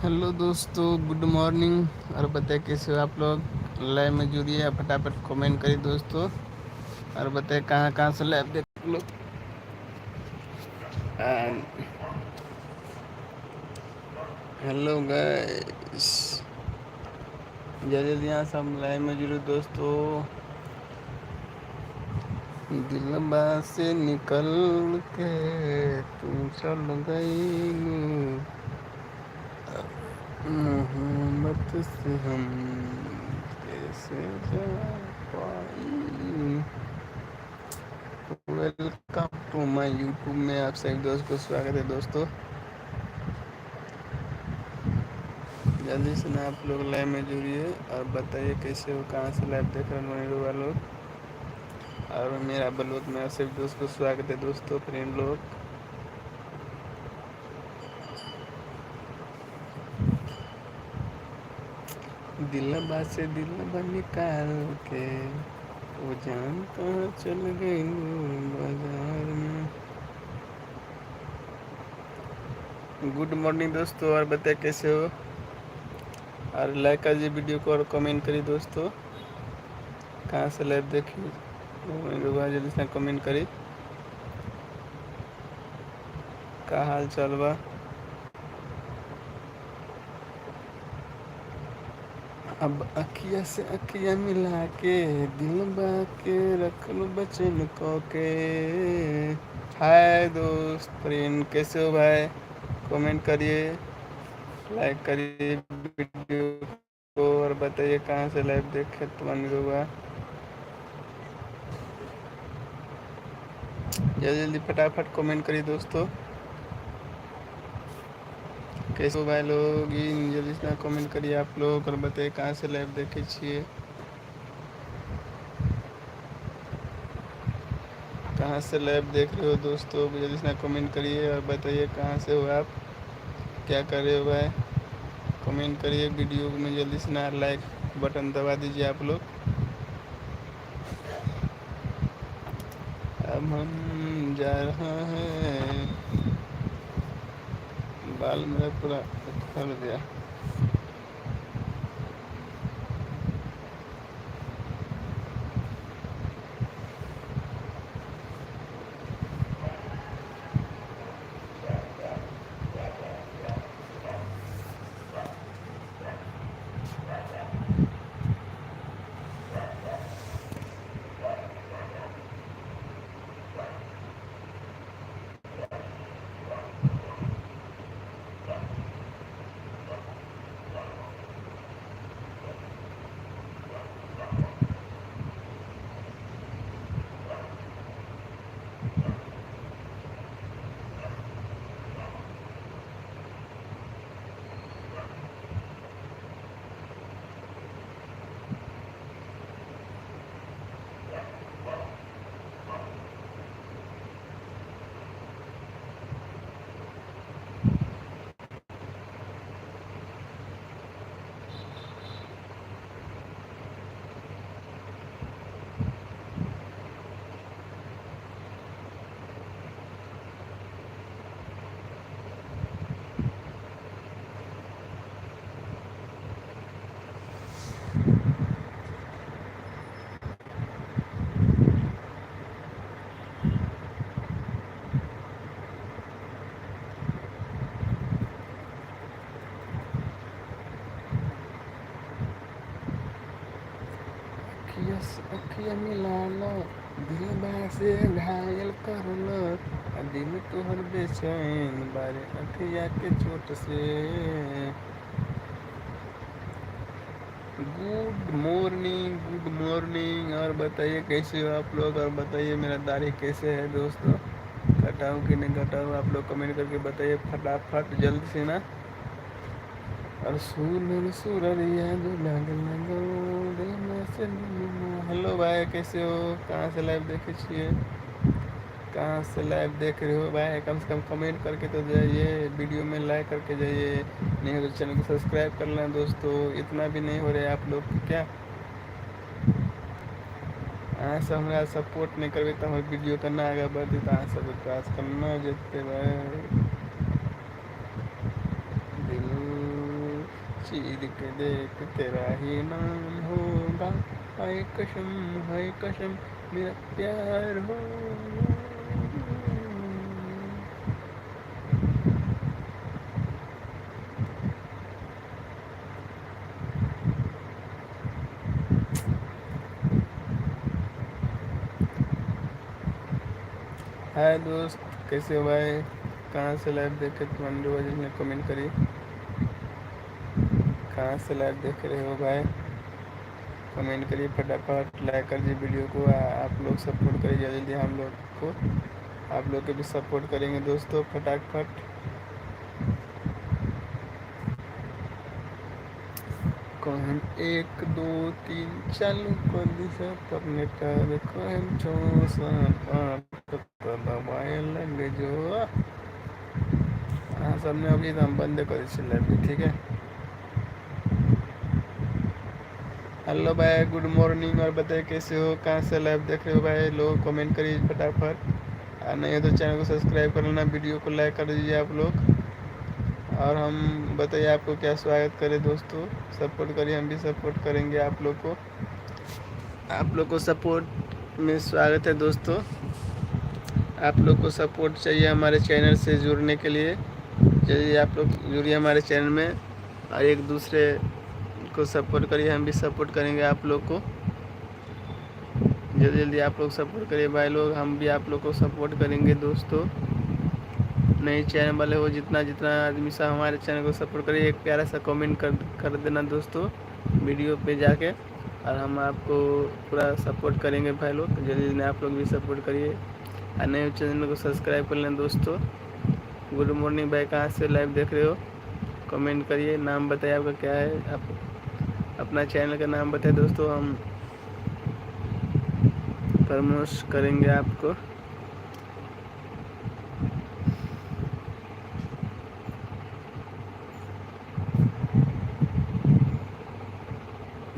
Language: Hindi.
हेलो दोस्तों, गुड मॉर्निंग। और बताए कैसे हो आप लोग। लाइव में जुड़िए, फटाफट कमेंट करिए दोस्तों। और बताए कहाँ कहाँ से लाइव देख लो। हेलो गाइस, जल्दी जल्दी यहाँ से हम लाइव में जुड़े दोस्तों। दिलबा से निकल के तू चल गई, मोहब्बत से हम कैसे जा पाई। वेलकम टू माय यूट्यूब में आप सभी दोस्त को स्वागत है दोस्तों। जल्दी से ना आप लोग लाइव में जुड़िए और बताइए कैसे हो, कहाँ से लाइव देख रहे हैं मेरे वालों। और मेरा बलवत में आप सभी दोस्त को स्वागत है दोस्तों, फ्रेंड लोग। दिलबा से दिलबा निकाल के वो जान कहाँ चल गई बाजार में। गुड मॉर्निंग दोस्तों, और बताइए कैसे हो। और लाइक कीजिए वीडियो को और कमेंट करिए दोस्तों, कहाँ से लाइव देखिए। जल्दी से कमेंट करी का हाल चाल बा। अब अखिया से अखिया मिला के दिल के रख लो बचन को के। हाय दोस्त, फ्रेंड, कैसे हो भाई। कमेंट करिए, लाइक करिए वीडियो को और बताइए कहाँ से लाइव देखे तो बन होगा। जल्दी जल्दी फटाफट कमेंट करिए दोस्तों, कैसे हो भाई लोग। जल्दी से कमेंट करिए आप लोग और बताइए कहाँ से लाइव देखे छिए, कहाँ से लाइव देख रहे हो दोस्तों। जल्दी से कमेंट करिए और बताइए कहाँ से हो आप, क्या कर रहे हो भाई। कमेंट करिए वीडियो में, जल्दी से ना लाइक बटन दबा दीजिए आप लोग। अब हम जा रहा है, बाल मेरा पूरा उखड़ गया। अखिया से अखिया मिला लो, दिल से घायल कर लो, दिल तोहर बेचैन बारे अखिया के चोट से। Good morning, good morning. और बताइए कैसे हो आप लोग, और बताइए मेरा दाढ़ी कैसे है दोस्तों, कटाऊँ कि नहीं कटाऊँ। आप लोग कमेंट करके बताइए फटाफट जल्द से ना। और सुनर सुररिया जो लागल लागल दिल में से हेलो भाई, कैसे हो, कहाँ से लाइव देखे छिए, कहाँ से लाइव देख रहे हो भाई। कम से कम कमेंट करके तो जाइए, वीडियो में लाइक करके जाइए। नहीं हो तो चैनल को सब्सक्राइब कर लें दोस्तों, इतना भी नहीं हो रहा है आप लोग की क्या। अहाँ सब हमारा सपोर्ट नहीं करबे तो हमारे वीडियो का ना आगे बढ़ी, तो अहाँ सब विकास करना जेते भाई। दिल चीर के देख तेरा ही नाम होगा, हाय कसम मेरा प्यार हो। हाय दोस्त, कैसे हो भाई? कहाँ से लाइव देखे तुम? अंडर ने कमेंट करी। कहाँ से लाइव देख रहे हो भाई? कमेंट करिए फटाफट, लाइक कर दीजिए वीडियो को। आप लोग सपोर्ट करिए जल्दी जल्दी हम लोग को। आप लोग के भी सपोर्ट करेंगे दोस्तों फटाफट। कौन 1 2 3 चालू कर दिशा अपने कर कौन चौसा पाप दबाए लग जो। हाँ सबने अभी तो हम बंद कर दी, ठीक है। हेलो भाई, गुड मॉर्निंग। और बताइए कैसे हो, कहाँ से लाइव देख रहे हो भाई? लोग कमेंट करिए फटाफट। नहीं है तो चैनल को सब्सक्राइब कर लेना, वीडियो को लाइक कर दीजिए आप लोग। और हम बताइए आपको क्या स्वागत करें दोस्तों। सपोर्ट करिए, हम भी सपोर्ट करेंगे आप लोग को। आप लोग को सपोर्ट में स्वागत है दोस्तों। आप लोग को सपोर्ट चाहिए हमारे चैनल से जुड़ने के लिए। यदि आप लोग जुड़िए हमारे चैनल में और एक दूसरे को सपोर्ट करिए, हम भी सपोर्ट करेंगे आप लोग को। जल्दी जल्दी आप लोग सपोर्ट करिए भाई लोग, हम भी आप लोग को सपोर्ट करेंगे दोस्तों। नए चैनल वाले हो जितना जितना आदमी सा हमारे चैनल को सपोर्ट करिए, एक प्यारा सा कमेंट कर देना दोस्तों वीडियो पे जाके, और हम आपको पूरा सपोर्ट करेंगे भाई लोग। जल्दी जल्दी आप लोग भी सपोर्ट करिए और नए चैनल को सब्सक्राइब कर लें दोस्तों। गुड मॉर्निंग भाई, कहाँ से लाइव देख रहे हो? कमेंट करिए, नाम बताइए आपका क्या है, आप अपना चैनल का नाम बताइए दोस्तों, हम प्रमोट करेंगे आपको।